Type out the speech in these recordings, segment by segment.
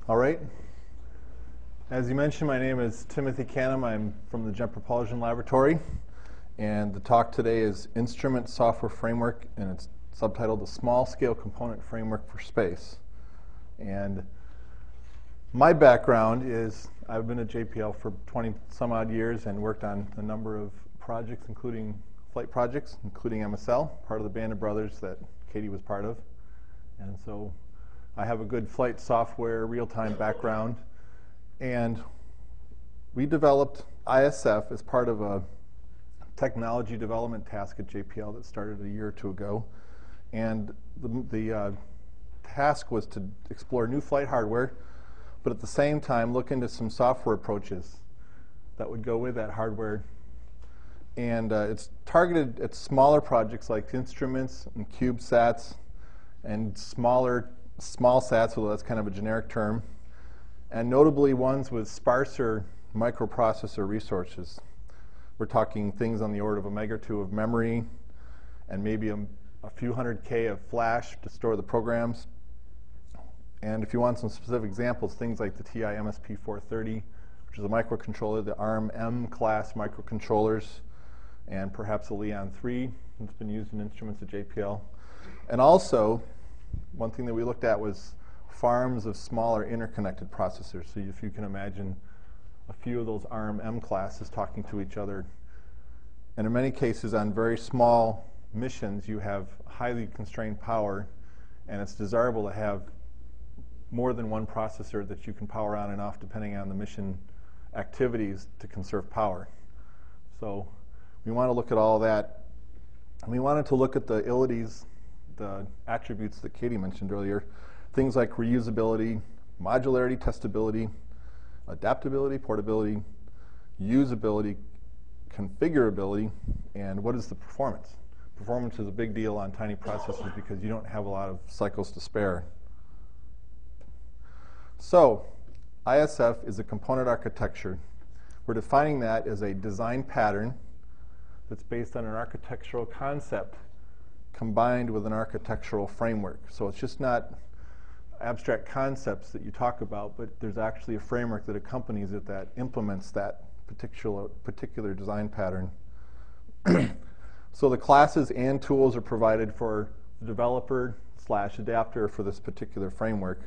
All right. As you mentioned, my name is Timothy Canham. I'm from the Jet Propulsion Laboratory. And the talk today is Instrument Software Framework, and it's subtitled The Small Scale Component Framework for Space. And my background is I've been at JPL for 20 some odd years and worked on a number of projects, including flight projects, including MSL, part of the band of brothers that Katie was part of. And so I have a good flight software, real-time background. And we developed ISF as part of a technology development task at JPL that started a year or two ago. And the task was to explore new flight hardware, but at the same time look into some software approaches that would go with that hardware. And it's targeted at smaller projects like instruments and CubeSats and small sats, although that's kind of a generic term, and notably ones with sparser microprocessor resources. We're talking things on the order of a meg or two of memory and maybe a few hundred K of flash to store the programs. And if you want some specific examples, things like the TI MSP 430, which is a microcontroller, the ARM M class microcontrollers, and perhaps a Leon 3 that's been used in instruments at JPL. And also, one thing that we looked at was farms of smaller interconnected processors. So if you can imagine a few of those ARM M classes talking to each other. And in many cases, on very small missions, you have highly constrained power, and it's desirable to have more than one processor that you can power on and off depending on the mission activities to conserve power. So we want to look at all that. And we wanted to look at the ilities, the attributes that Katie mentioned earlier, things like reusability, modularity, testability, adaptability, portability, usability, configurability, and what is the performance? Performance is a big deal on tiny processors because you don't have a lot of cycles to spare. So ISF is a component architecture. We're defining that as a design pattern that's based on an architectural concept combined with an architectural framework. So it's just not abstract concepts that you talk about, but there's actually a framework that accompanies it that implements that particular design pattern. So the classes and tools are provided for the developer/adapter for this particular framework.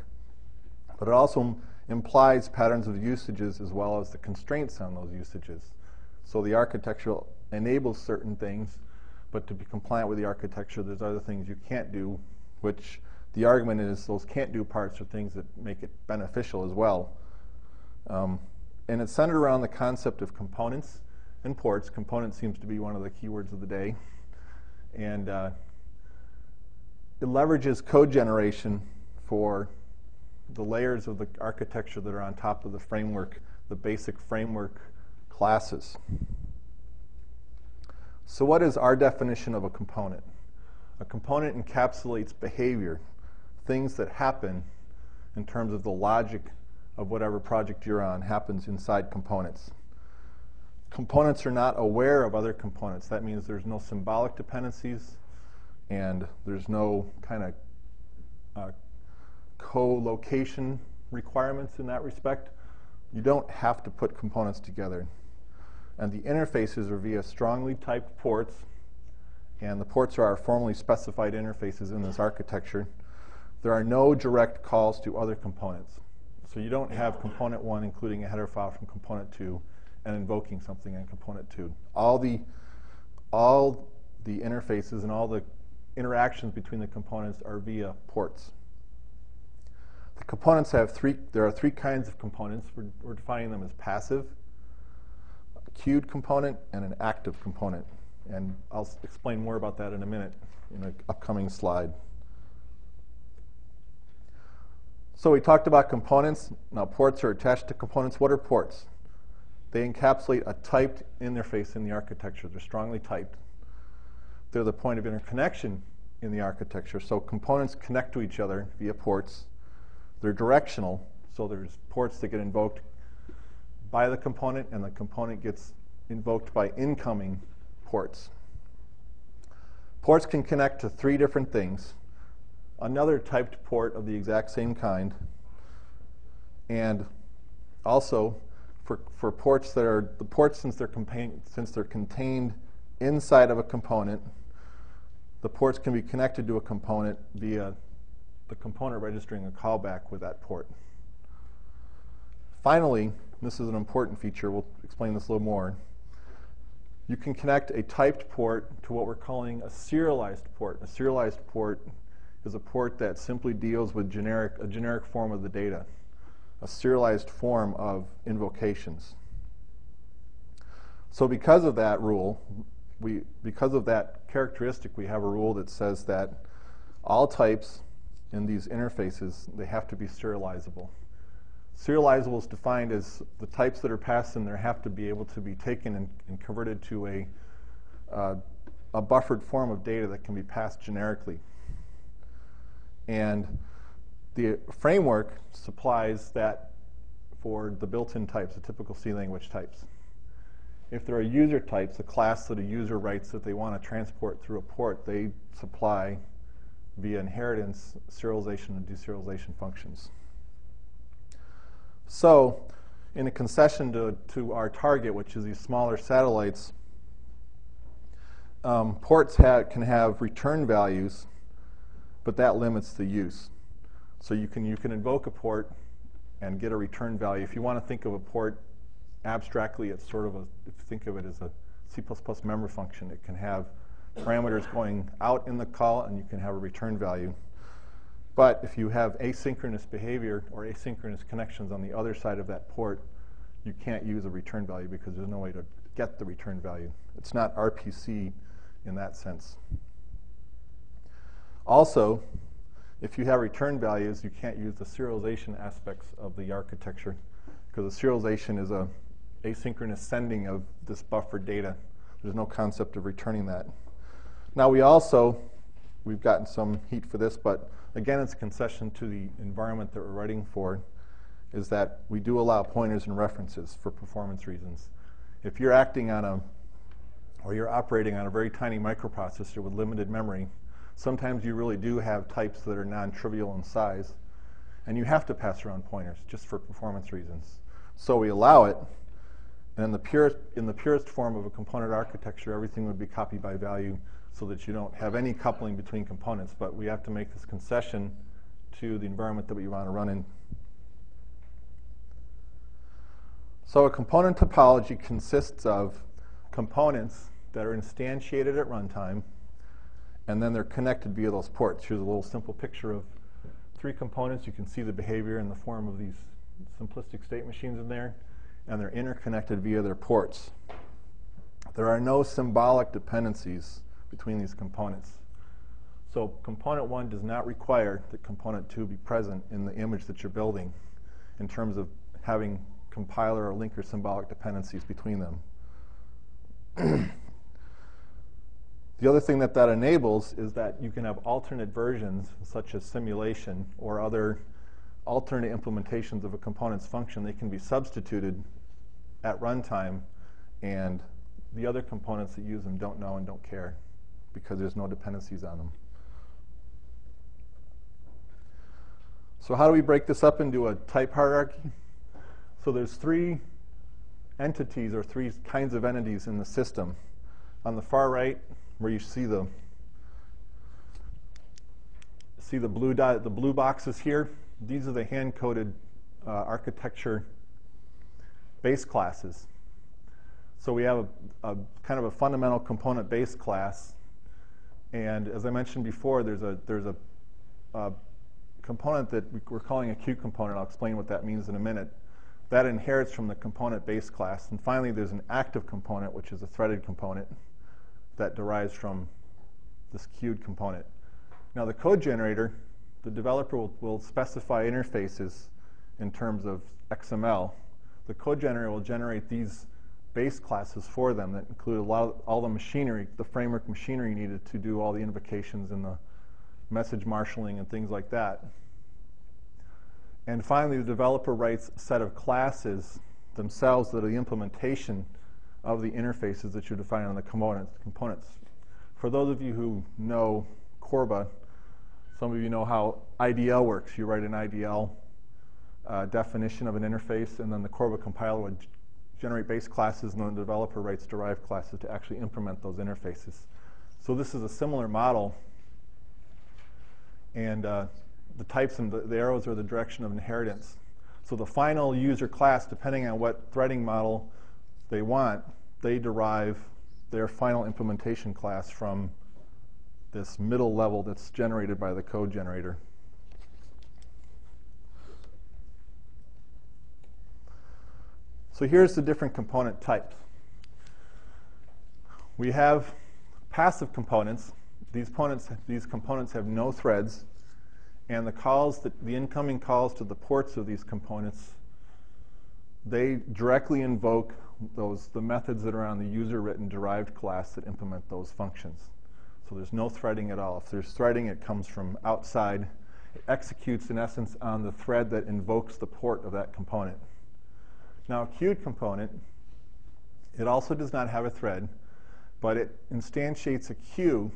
But it also implies patterns of usages as well as the constraints on those usages. So the architecture enables certain things, but to be compliant with the architecture, there's other things you can't do, which the argument is those can't-do parts are things that make it beneficial as well. And it's centered around the concept of components and ports. Components seems to be one of the keywords of the day. And it leverages code generation for the layers of the architecture that are on top of the framework, the basic framework classes. So what is our definition of a component? A component encapsulates behavior, things that happen in terms of the logic of whatever project you're on happens inside components. Components are not aware of other components. That means there's no symbolic dependencies, and there's no kind of co-location requirements in that respect. You don't have to put components together. And the interfaces are via strongly typed ports, and the ports are our formally specified interfaces in this architecture. There are no direct calls to other components. So you don't have component 1 including a header file from component 2 and invoking something in component 2. All the interfaces and all the interactions between the components are via ports. The components there are three kinds of components. We're defining them as passive, a queued component, and an active component. And I'll explain more about that in a minute in an upcoming slide. So we talked about components. Now ports are attached to components. What are ports? They encapsulate a typed interface in the architecture. They're strongly typed. They're the point of interconnection in the architecture. So components connect to each other via ports. They're directional, so there's ports that get invoked by the component, and the component gets invoked by incoming ports. Ports can connect to 3 different things. Another typed port of the exact same kind, And also, for ports that are, the ports since they're contained inside of a component, the ports can be connected to a component via the component registering a callback with that port. Finally, this is an important feature, we'll explain this a little more. You can connect a typed port to what we're calling a serialized port. A serialized port is a port that simply deals with a generic form of the data, a serialized form of invocations. So because of that rule, because of that characteristic, we have a rule that says that all types in these interfaces, they have to be serializable. Serializable is defined as the types that are passed in there have to be able to be taken and converted to a buffered form of data that can be passed generically. And the framework supplies that for the built-in types, the typical C language types. If there are user types, a class that a user writes that they want to transport through a port, they supply via inheritance serialization and deserialization functions. So, in a concession to our target, which is these smaller satellites, ports can have return values, but that limits the use. So you can invoke a port and get a return value. If you want to think of a port abstractly, it's sort of if you think of it as a C++ memory function, it can have parameters going out in the call, and you can have a return value. But if you have asynchronous behavior or asynchronous connections on the other side of that port, you can't use a return value because there's no way to get the return value. It's not RPC in that sense. Also, if you have return values, you can't use the serialization aspects of the architecture because the serialization is a asynchronous sending of this buffered data. There's no concept of returning that. Now we've gotten some heat for this, but again, it's a concession to the environment that we're writing for, is that we do allow pointers and references for performance reasons. If you're acting on you're operating on a very tiny microprocessor with limited memory, sometimes you really do have types that are non-trivial in size, and you have to pass around pointers just for performance reasons. So we allow it, and in the purest form of a component architecture, everything would be copy by value so that you don't have any coupling between components, but we have to make this concession to the environment that we want to run in. So a component topology consists of components that are instantiated at runtime, and then they're connected via those ports. Here's a little simple picture of 3 components. You can see the behavior in the form of these simplistic state machines in there, and they're interconnected via their ports. There are no symbolic dependencies between these components. So component 1 does not require that component 2 be present in the image that you're building in terms of having compiler or linker symbolic dependencies between them. The other thing that enables is that you can have alternate versions, such as simulation or other alternate implementations of a component's function. They can be substituted at runtime, and the other components that use them don't know and don't care because there's no dependencies on them. So how do we break this up into a type hierarchy? So there's 3 entities or 3 kinds of entities in the system. On the far right, where you see the blue dot, the blue boxes here, these are the hand-coded architecture base classes. So we have a kind of a fundamental component base class, and as I mentioned before, there's a component that we're calling a Q component. I'll explain what that means in a minute. That inherits from the component base class. And finally, there's an active component, which is a threaded component that derives from this queued component. Now, the code generator, the developer will specify interfaces in terms of XML. The code generator will generate these base classes for them that include all the machinery, the framework machinery needed to do all the invocations and the message marshalling and things like that. And finally, the developer writes a set of classes themselves that are the implementation of the interfaces that you define on the components. For those of you who know Corba, some of you know how IDL works. You write an IDL definition of an interface, and then the core of a compiler would generate base classes, and then the developer writes derived classes to actually implement those interfaces. So this is a similar model, and the types and the arrows are the direction of inheritance. So the final user class, depending on what threading model they want, they derive their final implementation class from this middle level that's generated by the code generator. So here's the different component types. We have passive components. These components have no threads, and the incoming calls to the ports of these components, they directly invoke the methods that are on the user-written derived class that implement those functions. So there's no threading at all. If there's threading, it comes from outside. It executes, in essence, on the thread that invokes the port of that component. Now, a queued component, it also does not have a thread, but it instantiates a queue,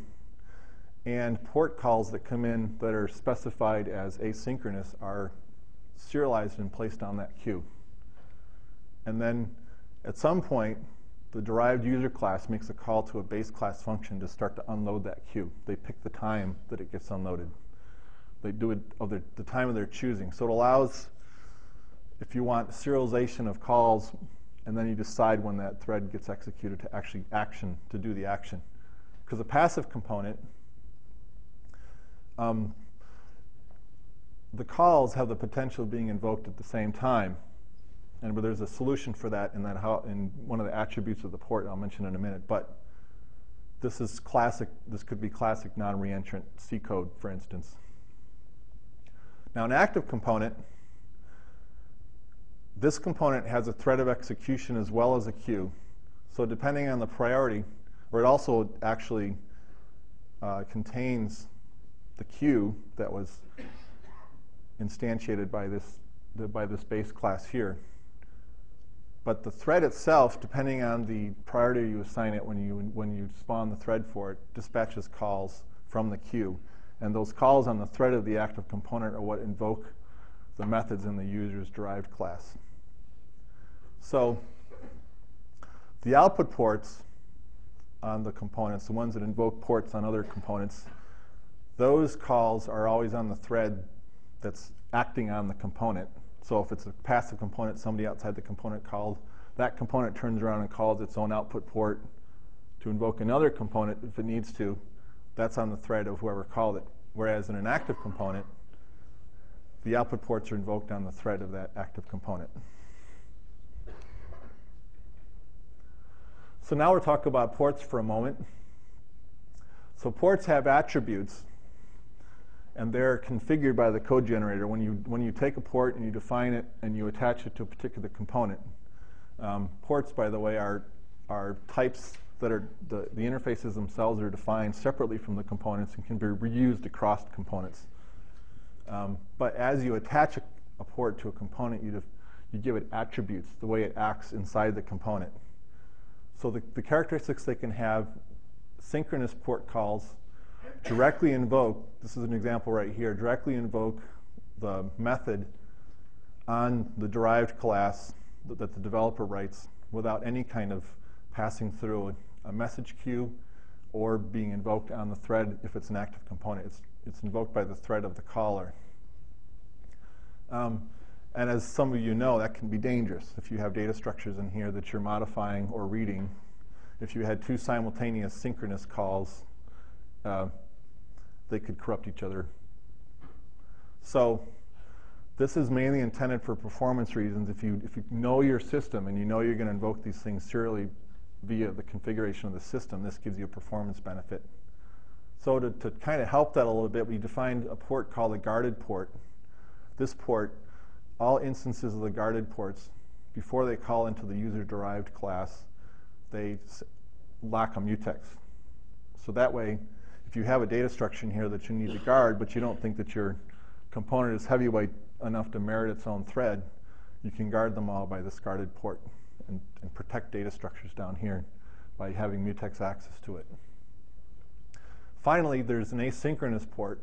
and port calls that come in that are specified as asynchronous are serialized and placed on that queue. And then at some point, the derived user class makes a call to a base class function to start to unload that queue. They pick the time that it gets unloaded. They do it of the time of their choosing. So it allows, if you want serialization of calls, and then you decide when that thread gets executed to actually do the action. Because a passive component, the calls have the potential of being invoked at the same time. And there's a solution for that in one of the attributes of the port I'll mention in a minute. But this is classic. This could be classic non-reentrant C code, for instance. Now, an active component, this component has a thread of execution as well as a queue. So depending on the priority, or it also actually contains the queue that was instantiated by this base class here. But the thread itself, depending on the priority you assign it when you spawn the thread for it, dispatches calls from the queue. And those calls on the thread of the active component are what invoke the methods in the user's derived class. So the output ports on the components, the ones that invoke ports on other components, those calls are always on the thread that's acting on the component. So if it's a passive component, somebody outside the component called, that component turns around and calls its own output port to invoke another component if it needs to. That's on the thread of whoever called it. Whereas in an active component, the output ports are invoked on the thread of that active component. So now we're talking about ports for a moment. So ports have attributes, and they're configured by the code generator. When you take a port and you define it and you attach it to a particular component, ports, by the way, are types that are the interfaces themselves are defined separately from the components and can be reused across components. But as you attach a port to a component, you give it attributes, the way it acts inside the component. So the characteristics they can have: synchronous port calls, directly invoke, this is an example right here, directly invoke the method on the derived class that the developer writes without any kind of passing through a message queue or being invoked on the thread if it's an active component. It's invoked by the thread of the caller. And as some of you know, that can be dangerous if you have data structures in here that you're modifying or reading. If you had two simultaneous synchronous calls, they could corrupt each other. So this is mainly intended for performance reasons. If you know your system and you know you're going to invoke these things serially via the configuration of the system, this gives you a performance benefit. So to kind of help that a little bit, we defined a port called a guarded port. This port, all instances of the guarded ports, before they call into the user-derived class, they lock a mutex. So that way, if you have a data structure in here that you need to guard, but you don't think that your component is heavyweight enough to merit its own thread, you can guard them all by this guarded port and protect data structures down here by having mutex access to it. Finally, there's an asynchronous port.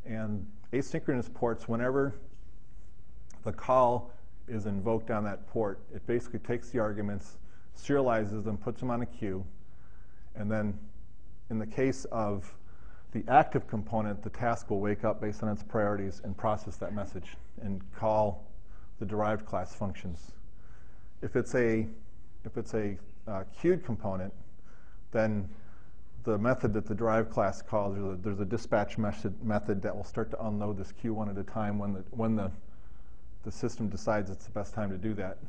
And asynchronous ports, whenever the call is invoked on that port. It basically takes the arguments, serializes them, puts them on a queue, and then in the case of the active component, the task will wake up based on its priorities and process that message and call the derived class functions. If it's a queued component, then the method that the derived class calls, there's a dispatch method that will start to unload this queue one at a time when the system decides it's the best time to do that.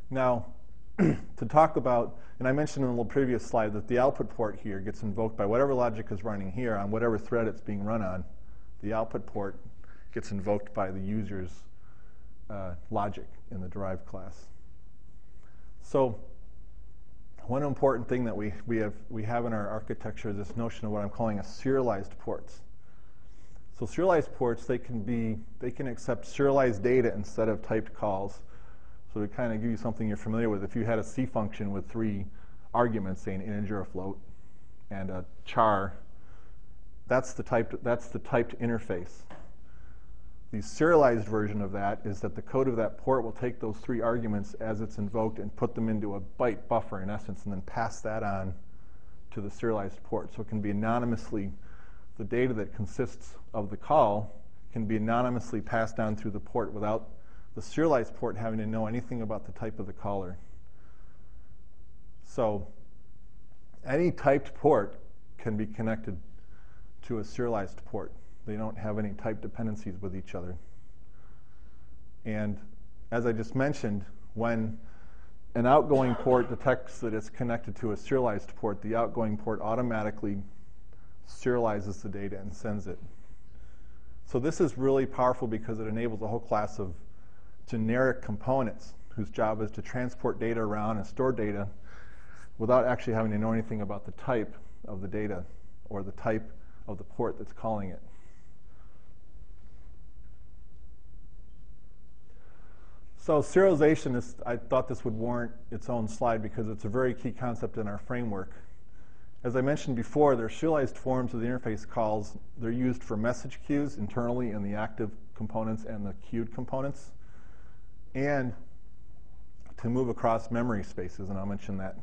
Now, to talk about, and I mentioned in a little previous slide that the output port here gets invoked by whatever logic is running here on whatever thread it's being run on. The output port gets invoked by the user's logic in the derived class. So one important thing that we have in our architecture is this notion of what I'm calling a serialized ports. So serialized ports, they can accept serialized data instead of typed calls. So to kind of give you something you're familiar with, if you had a C function with 3 arguments, say an integer, a float, and a char, that's the typed interface. The serialized version of that is that the code of that port will take those 3 arguments as it's invoked and put them into a byte buffer, in essence, and then pass that on to the serialized port. So it can be anonymously, the data that consists of the call can be anonymously passed on through the port without the serialized port having to know anything about the type of the caller. So any typed port can be connected to a serialized port. They don't have any type dependencies with each other. And as I just mentioned, when an outgoing port detects that it's connected to a serialized port, the outgoing port automatically serializes the data and sends it. So this is really powerful because it enables a whole class of generic components whose job is to transport data around and store data without actually having to know anything about the type of the data or the type of the port that's calling it. So serialization is, I thought this would warrant its own slide because it's a very key concept in our framework. As I mentioned before, there are serialized forms of the interface calls. They're used for message queues internally in the active components and the queued components, and to move across memory spaces, and I'll mention that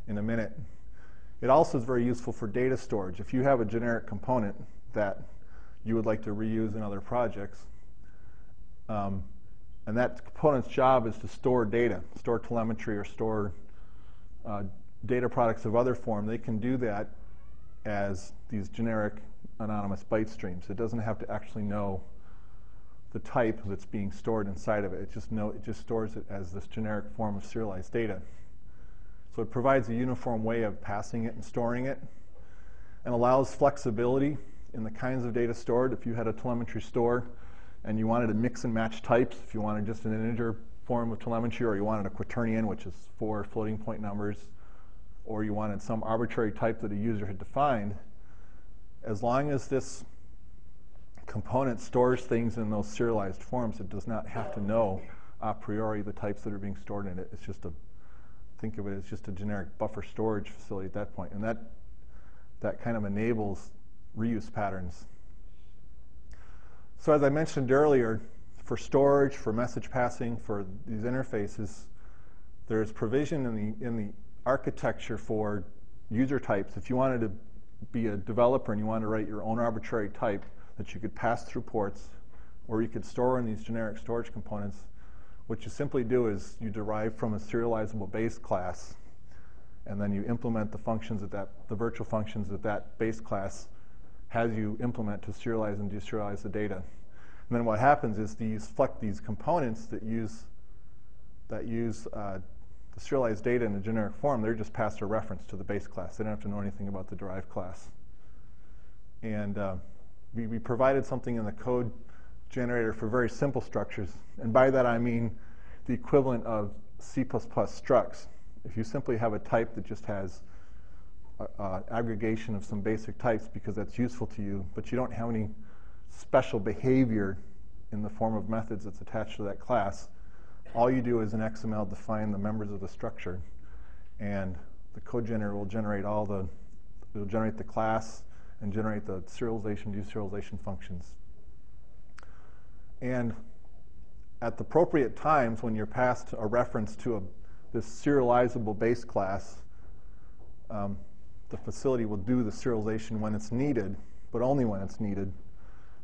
in a minute. It also is very useful for data storage. If you have a generic component that you would like to reuse in other projects, and that component's job is to store data, store telemetry, or store data products of other form, they can do that as these generic anonymous byte streams. It doesn't have to actually know the type that's being stored inside of it. It just stores it as this generic form of serialized data. So it provides a uniform way of passing it and storing it, and allows flexibility in the kinds of data stored. If you had a telemetry store and you wanted to mix and match types, if you wanted just an integer form of telemetry, or you wanted a quaternion, which is 4 floating point numbers, or you wanted some arbitrary type that a user had defined, as long as this component stores things in those serialized forms, it does not have to know a priori the types that are being stored in it. It's just think of it as just a generic buffer storage facility at that point. And that kind of enables reuse patterns. So as I mentioned earlier, for storage, for message passing, for these interfaces, there's provision in the architecture for user types. If you wanted to be a developer and you wanted to write your own arbitrary type that you could pass through ports, or you could store in these generic storage components, what you simply do is you derive from a serializable base class, and then you implement the functions the virtual functions that base class has you implement to serialize and deserialize the data. And then what happens is these components that use the serialized data in a generic form, they're just passed a reference to the base class. They don't have to know anything about the derived class. And we provided something in the code generator for very simple structures. And by that I mean the equivalent of C++ structs. If you simply have a type that just has aggregation of some basic types because that's useful to you, but you don't have any special behavior in the form of methods that's attached to that class, all you do is in XML define the members of the structure, and the code generator will generate it'll generate the class and generate the serialization, deserialization functions. And at the appropriate times, when you're passed a reference to this serializable base class, the facility will do the serialization when it's needed, but only when it's needed.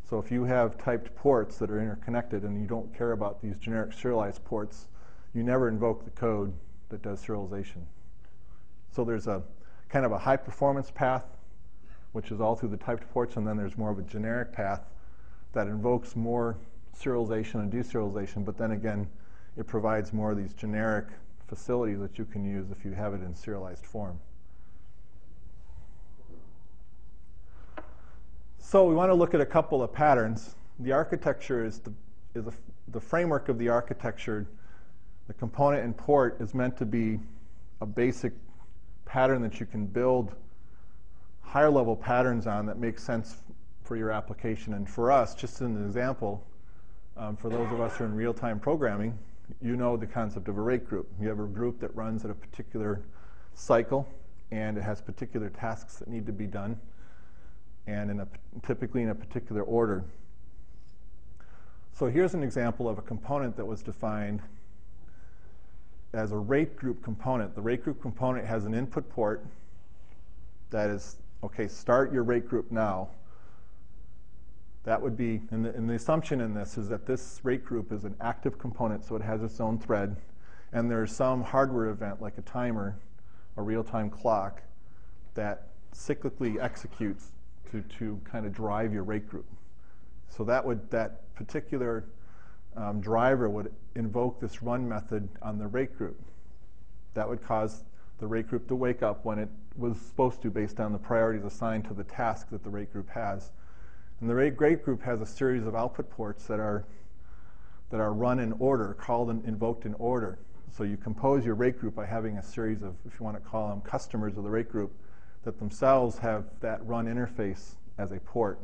So if you have typed ports that are interconnected and you don't care about these generic serialized ports, you never invoke the code that does serialization. So there's a kind of a high performance path, which is all through the typed ports, and then there's more of a generic path that invokes more serialization and deserialization, but then again, it provides more of these generic facilities that you can use if you have it in serialized form. So we want to look at a couple of patterns. The architecture is the framework of the architecture. The component and port is meant to be a basic pattern that you can build higher level patterns on that make sense for your application. And for us, just as an example, for those of us who are in real-time programming, you know the concept of a rate group. You have a group that runs at a particular cycle, and it has particular tasks that need to be done, and typically in a particular order. So here's an example of a component that was defined as a rate group component. The rate group component has an input port that is, okay, start your rate group now. That would be, and the assumption in this is that this rate group is an active component, so it has its own thread, and there's some hardware event like a timer, a real-time clock, that cyclically executes to kind of drive your rate group. So that particular driver would invoke this run method on the rate group. That would cause the rate group to wake up when it was supposed to, based on the priorities assigned to the task that the rate group has. And the rate group has a series of output ports that are run in order, called and invoked in order. So you compose your rate group by having a series of, if you want to call them customers of the rate group, that themselves have that run interface as a port.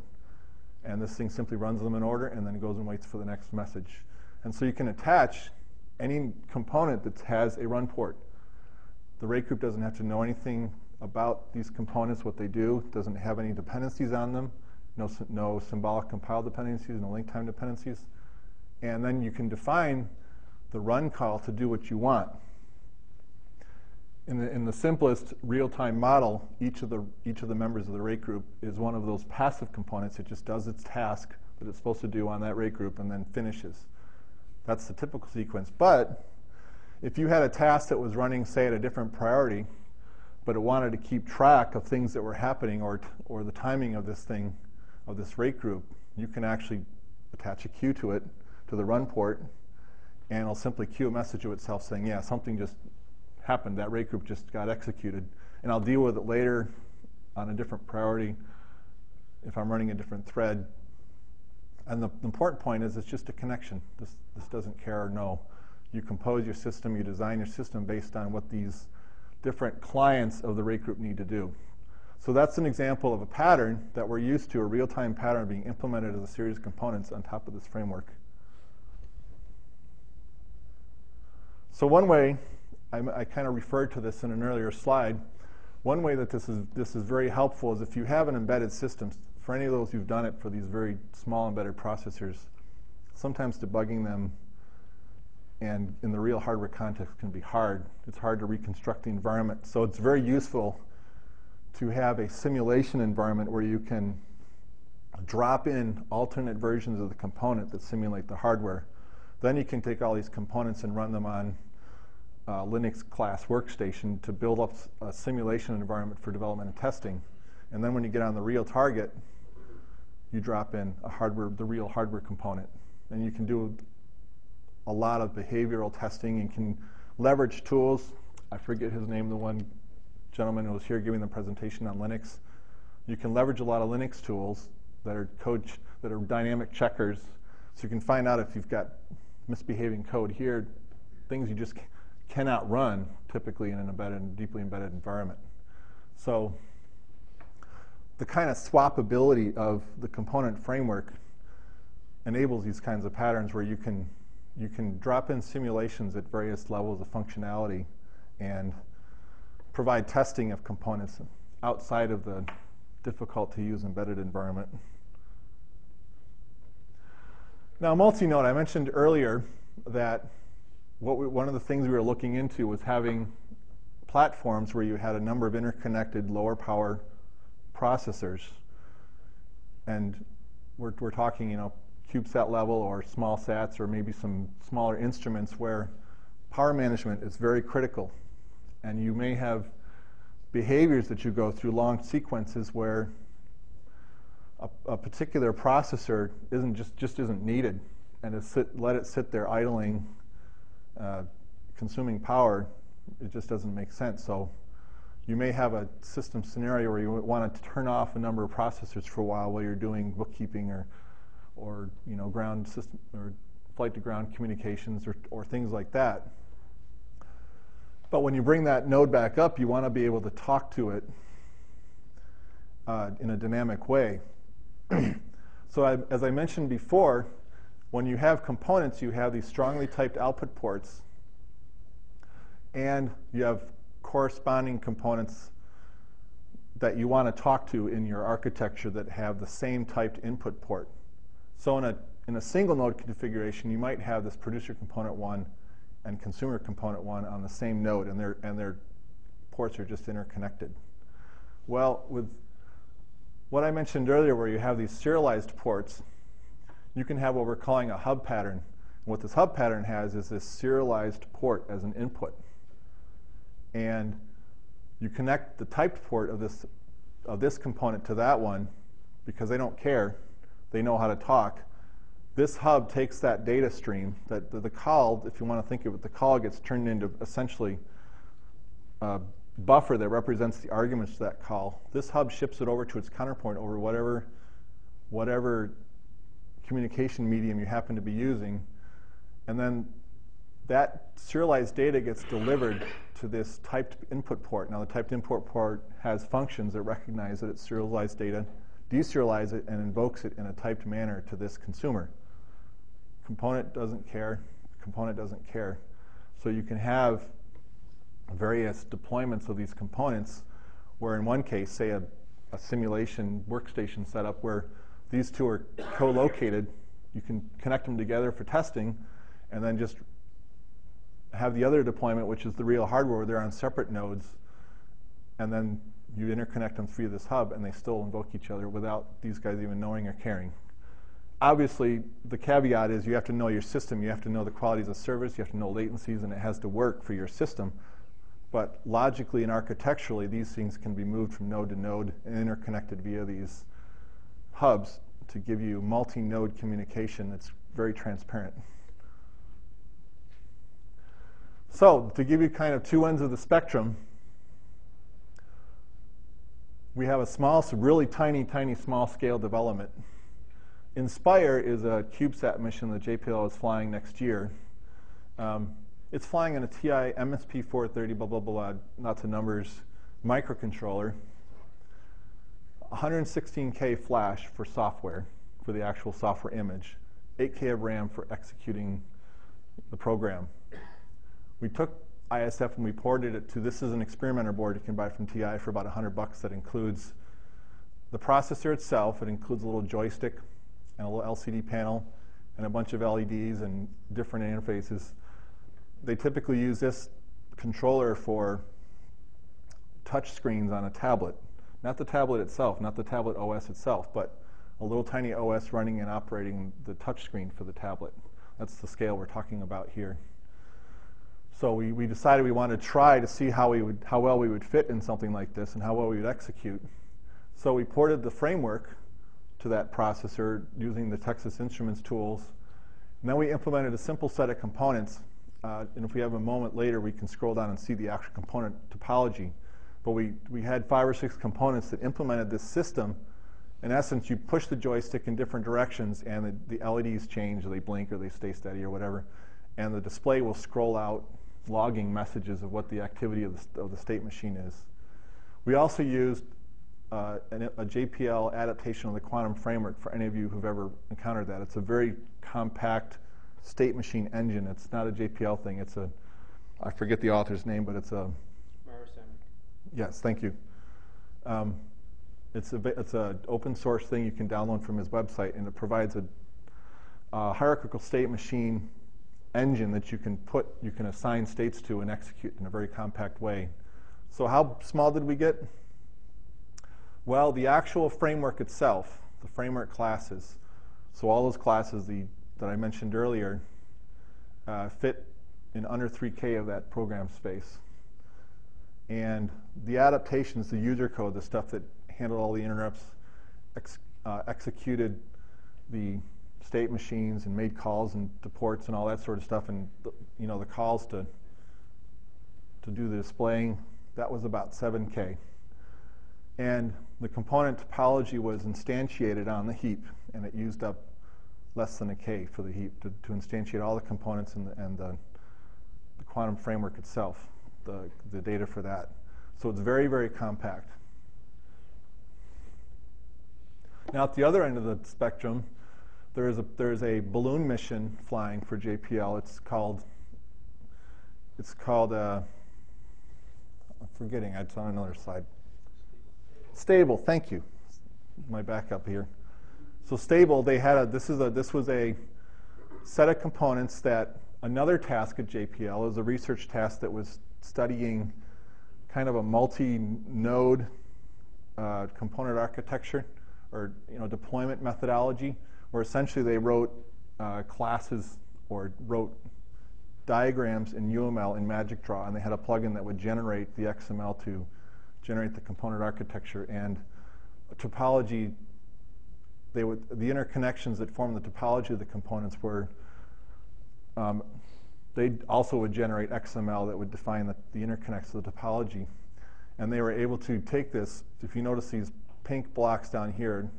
And this thing simply runs them in order and then goes and waits for the next message. And so you can attach any component that has a run port. The rate group doesn't have to know anything about these components, what they do, doesn't have any dependencies on them, no symbolic compile dependencies, no link time dependencies. And then you can define the run call to do what you want. In the simplest real-time model, each of the members of the rate group is one of those passive components. It just does its task that it's supposed to do on that rate group and then finishes. That's the typical sequence. But if you had a task that was running, say, at a different priority, but it wanted to keep track of things that were happening or the timing of this thing, of this rate group, you can actually attach a queue to it, to the run port, and it'll simply queue a message to itself saying, yeah, something just happened, that rate group just got executed, and I'll deal with it later on a different priority if I'm running a different thread. And the important point is it's just a connection. This doesn't care or know. You compose your system, you design your system based on what these different clients of the rate group need to do. So that's an example of a pattern that we're used to, a real-time pattern being implemented as a series of components on top of this framework. So one way, I kind of referred to this in an earlier slide, one way that this is very helpful is if you have an embedded system. For any of those who've done it for these very small embedded processors, sometimes debugging them and in the real hardware context can be hard. It's hard to reconstruct the environment. So it's very useful to have a simulation environment where you can drop in alternate versions of the component that simulate the hardware. Then you can take all these components and run them on Linux class workstation to build up a simulation environment for development and testing. And then when you get on the real target, you drop in the real hardware component. And you can do a lot of behavioral testing. You can leverage tools. I forget his name, the one gentleman who was here giving the presentation on Linux. You can leverage a lot of Linux tools that are dynamic checkers. So you can find out if you've got misbehaving code here, things you just cannot run typically in an deeply embedded environment. So the kind of swappability of the component framework enables these kinds of patterns where you can drop in simulations at various levels of functionality and provide testing of components outside of the difficult to use embedded environment. Now, multinode, I mentioned earlier that one of the things we were looking into was having platforms where you had a number of interconnected lower power processors. And we're talking, CubeSat level or small sats or maybe some smaller instruments where power management is very critical. And you may have behaviors that you go through, long sequences where a particular processor just isn't needed, and let it sit there idling, consuming power. It just doesn't make sense. So you may have a system scenario where you want to turn off a number of processors for a while you're doing bookkeeping or ground system or flight to ground communications or things like that. But when you bring that node back up, you want to be able to talk to it in a dynamic way. So as I mentioned before, when you have components, you have these strongly typed output ports, and you have corresponding components that you want to talk to in your architecture that have the same typed input port. So in a single node configuration, you might have this producer component 1 and consumer component 1 on the same node, and their ports are just interconnected. Well, with what I mentioned earlier, where you have these serialized ports, you can have what we're calling a hub pattern. And what this hub pattern has is this serialized port as an input. And you connect the typed port of this component to that one because they don't care. They know how to talk. This hub takes that data stream, that the call, if you want to think of it, the call gets turned into essentially a buffer that represents the arguments to that call. This hub ships it over to its counterpoint over whatever communication medium you happen to be using. And then that serialized data gets delivered to this typed input port. Now, the typed input port has functions that recognize that it's serialized data, deserialize it, and invokes it in a typed manner to this consumer. Component doesn't care. Component doesn't care. So you can have various deployments of these components where in one case, say a simulation workstation setup where these two are co-located, you can connect them together for testing and then just have the other deployment, which is the real hardware, where they're on separate nodes, and then you interconnect them via this hub, and they still invoke each other without these guys even knowing or caring. Obviously, the caveat is you have to know your system. You have to know the qualities of service. You have to know latencies, and it has to work for your system. But logically and architecturally, these things can be moved from node to node and interconnected via these hubs to give you multi-node communication that's very transparent. So to give you kind of two ends of the spectrum, we have a small, really tiny small scale development. Inspire is a CubeSat mission that JPL is flying next year. It's flying on a TI MSP 430, blah, blah, blah, lots of numbers, microcontroller, 116K flash for software, for the actual software image, 8K of RAM for executing the program. We took ISF and we ported it to, this is an experimenter board you can buy from TI for about $100 that includes the processor itself. It includes a little joystick and a little LCD panel and a bunch of LEDs and different interfaces. They typically use this controller for touch screens on a tablet. Not the tablet itself, not the tablet OS itself, but a little tiny OS running and operating the touch screen for the tablet. That's the scale we're talking about here. So we decided we wanted to try to see how well we would fit in something like this and how well we would execute. So we ported the framework to that processor using the Texas Instruments tools. And then we implemented a simple set of components. And if we have a moment later, we can scroll down and see the actual component topology. But we had 5 or 6 components that implemented this system. In essence, you push the joystick in different directions, and the LEDs change, or they blink, or they stay steady, or whatever. And the display will scroll out logging messages of what the activity of the state machine is. We also used a JPL adaptation of the quantum framework for any of you who've ever encountered that. It's a very compact state machine engine. It's not a JPL thing. It's I forget the author's name, but it's a... Yes, thank you. It's an open source thing you can download from his website, and it provides hierarchical state machine engine that you can assign states to and execute in a very compact way. So how small did we get? Well, the actual framework itself, the framework classes, so all those classes that I mentioned earlier fit in under 3K of that program space. And the adaptations, the user code, the stuff that handled all the interrupts, executed the state machines and made calls and to ports and all that sort of stuff, and the calls to do the displaying, that was about 7K. And the component topology was instantiated on the heap, and it used up less than a K for the heap to instantiate all the components and the quantum framework itself, the data for that. So it's very, very compact. Now at the other end of the spectrum, there's a balloon mission flying for JPL. It's called I'm forgetting, it's on another slide. Stable, thank you. My backup here. So Stable, this was a set of components that another task at JPL is a research task that was studying kind of a multi-node component architecture or deployment methodology, where essentially they wrote classes or wrote diagrams in UML in Magic Draw, and they had a plugin that would generate the XML to generate the component architecture. And topology, the interconnections that form the topology of the components were, they also would generate XML that would define the interconnects of the topology. And they were able to take this, if you notice these pink blocks down here,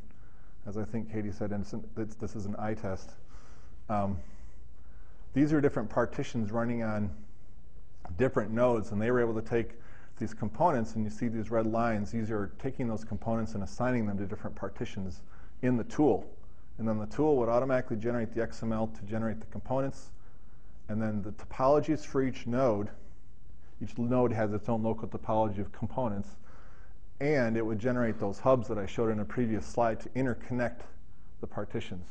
as I think Katie said, and this is an eye test. These are different partitions running on different nodes, and they were able to take these components, and you see these red lines. These are taking those components and assigning them to different partitions in the tool. And then the tool would automatically generate the XML to generate the components. And then the topologies for each node has its own local topology of components. And it would generate those hubs that I showed in a previous slide to interconnect the partitions.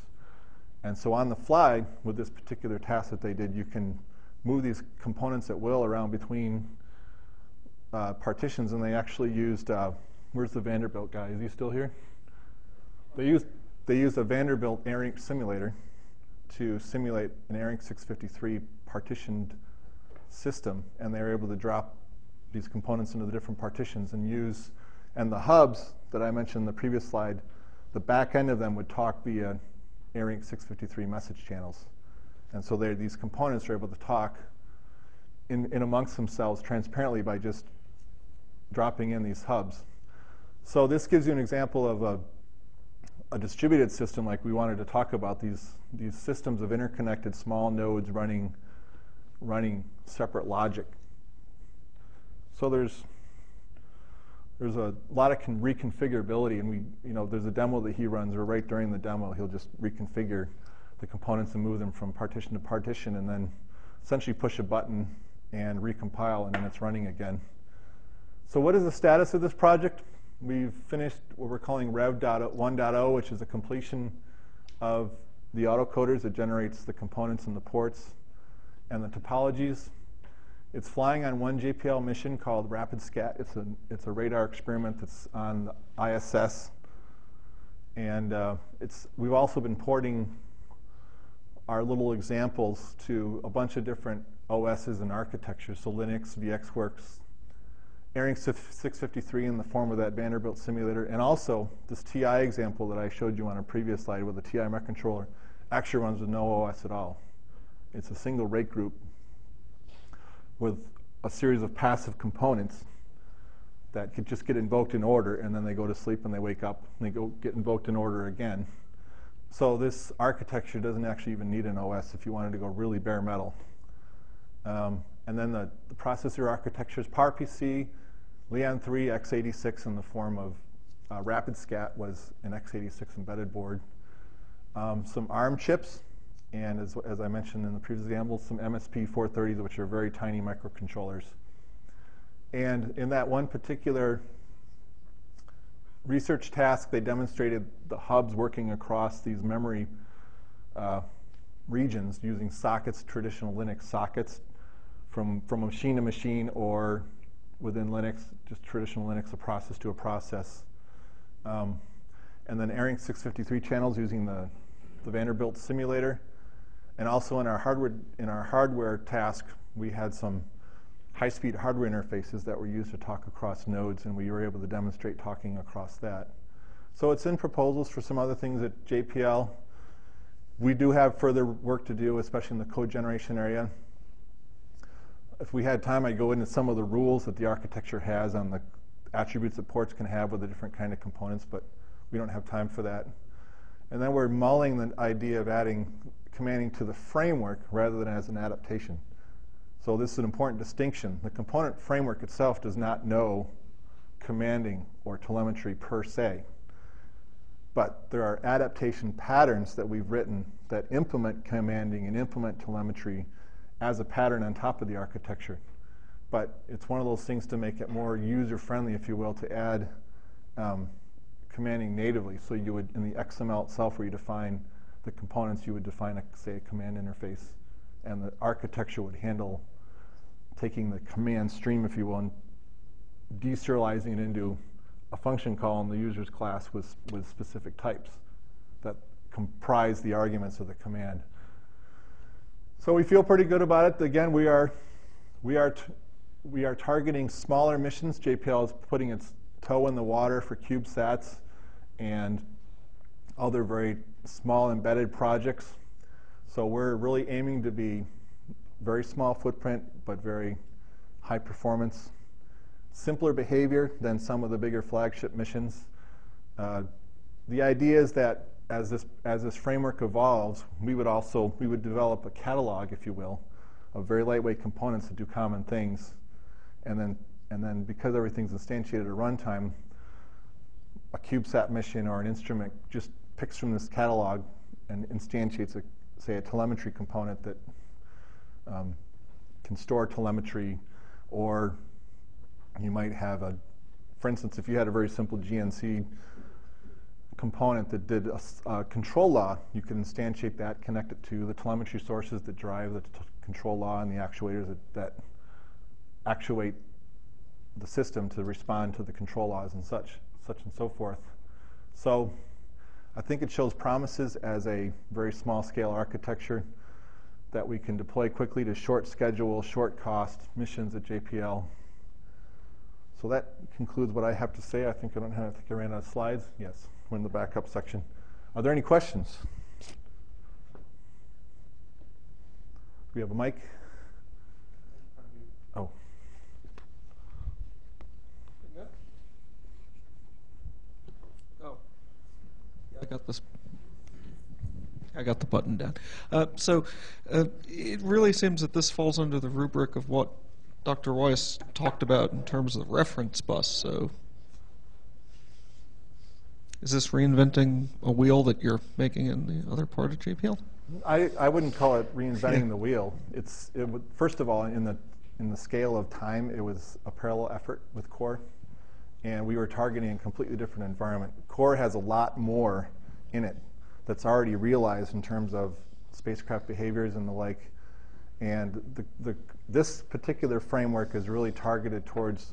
And so on the fly, with this particular task that they did, you can move these components at will around between partitions. And they actually used, where's the Vanderbilt guy? Is he still here? They used a Vanderbilt ARINC simulator to simulate an ARINC 653 partitioned system. And they were able to drop these components into the different partitions and the hubs that I mentioned in the previous slide, the back end of them would talk via ARINC 653 message channels. And so these components are able to talk in amongst themselves transparently by just dropping in these hubs. So this gives you an example of a distributed system like we wanted to talk about, these systems of interconnected small nodes running separate logic. So there's a lot of reconfigurability, and there's a demo that he runs, or right during the demo, he'll just reconfigure the components and move them from partition to partition, and then essentially push a button and recompile, and then it's running again. So what is the status of this project? We've finished what we're calling Rev 1.0, which is a completion of the autocoders that generates the components and the ports and the topologies. It's flying on one JPL mission called RapidScat. It's a radar experiment that's on the ISS. And we've also been porting our little examples to a bunch of different OSs and architectures, so Linux, VxWorks, ARINC 653 in the form of that Vanderbilt simulator, and also this TI example that I showed you on a previous slide with the TI microcontroller actually runs with no OS at all. It's a single rate group with a series of passive components that could just get invoked in order, and then they go to sleep and they wake up and they get invoked in order again. So this architecture doesn't actually even need an OS if you wanted to go really bare metal. And then the processor architecture is PowerPC, Leon 3, x86 in the form of RapidScat was an x86 embedded board. Some ARM chips, and as I mentioned in the previous example, some MSP 430s, which are very tiny microcontrollers. And in that one particular research task, they demonstrated the hubs working across these memory regions using sockets, traditional Linux sockets, from machine to machine, or within Linux, just traditional Linux, a process to a process. And then airing 653 channels using the Vanderbilt simulator. And also in our hardware task, we had some high-speed hardware interfaces that were used to talk across nodes, and we were able to demonstrate talking across that. So it's in proposals for some other things at JPL. We do have further work to do, especially in the code generation area. If we had time, I'd go into some of the rules that the architecture has on the attributes that ports can have with the different kind of components, but we don't have time for that. And then we're mulling the idea of adding commanding to the framework rather than as an adaptation. So this is an important distinction. The component framework itself does not know commanding or telemetry per se. But there are adaptation patterns that we've written that implement commanding and implement telemetry as a pattern on top of the architecture. But it's one of those things to make it more user-friendly, if you will, to add commanding natively. So you would, in the XML itself, where you define the components, you would define, say, a command interface. And the architecture would handle taking the command stream, if you will, and deserializing it into a function call in the user's class with specific types that comprise the arguments of the command. So we feel pretty good about it. Again, we are targeting smaller missions. JPL is putting its toe in the water for CubeSats and other very small embedded projects. So we're really aiming to be very small footprint, but very high performance. Simpler behavior than some of the bigger flagship missions. The idea is that as this framework evolves, we would develop a catalog, if you will, of very lightweight components that do common things. And then because everything's instantiated at runtime, a CubeSat mission or an instrument just picks from this catalog and instantiates, say, a telemetry component that can store telemetry. Or you might have for instance, if you had a very simple GNC component that did a control law, you could instantiate that, connect it to the telemetry sources that drive the control law and the actuators that actuate the system to respond to the control laws and such and so forth. So I think it shows promises as a very small scale architecture that we can deploy quickly to short schedule, short cost missions at JPL. So that concludes what I have to say. I think I ran out of slides. Yes, we're in the backup section. Are there any questions? We have a mic. Oh. Oh. Yeah, I got this. I got the button down. So it really seems that this falls under the rubric of what Dr. Weiss talked about in terms of the reference bus. So is this reinventing a wheel that you're making in the other part of JPL? I wouldn't call it reinventing the wheel. First of all, in the scale of time, it was a parallel effort with Core, and we were targeting a completely different environment. Core has a lot more in it that's already realized in terms of spacecraft behaviors and the like. And this particular framework is really targeted towards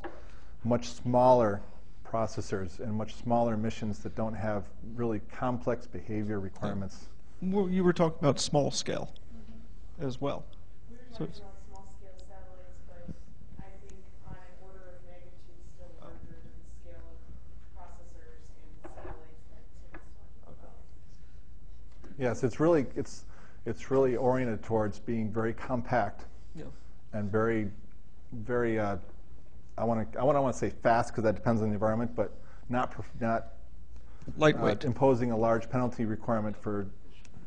much smaller processors and much smaller missions that don't have really complex behavior requirements. Well, you were talking about small scale as well. We were talking about small scale satellites, but I think on an order of magnitude still larger than the scale of processors and satellites that Tim was talking about. Yes, it's really oriented towards being very compact, and very, very. I want to say fast because that depends on the environment, but not lightweight, imposing a large penalty requirement for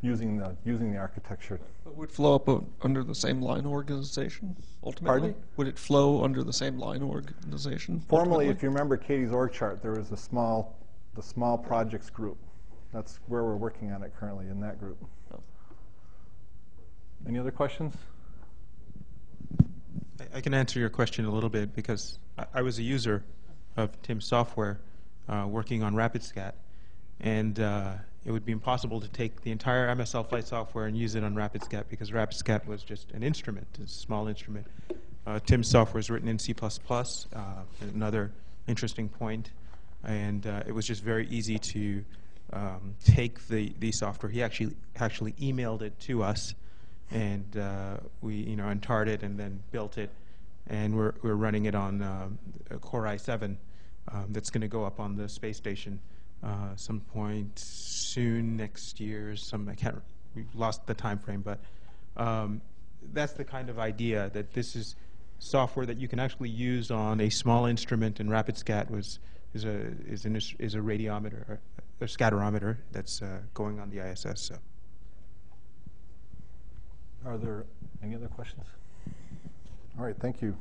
using the architecture. But would it flow up under the same line organization ultimately? Pardon? Would it flow under the same line organization? Formally, if you remember Katie's org chart, there was the small projects group. That's where we're working on it currently, in that group. Oh. Any other questions? I can answer your question a little bit because I was a user of Tim's software working on RapidScat. And it would be impossible to take the entire MSL flight software and use it on RapidScat because RapidScat was just an instrument, a small instrument. Tim's software is written in C++, another interesting point, and it was just very easy to take the software. He actually emailed it to us, and we untarred it and then built it, and we're running it on a Core i7 that's going to go up on the space station some point soon next year. We've lost the time frame, but that's the kind of idea that this is software that you can actually use on a small instrument, and RapidScat is a radiometer, a scatterometer that's going on the ISS. So. Are there any other questions? All right, thank you.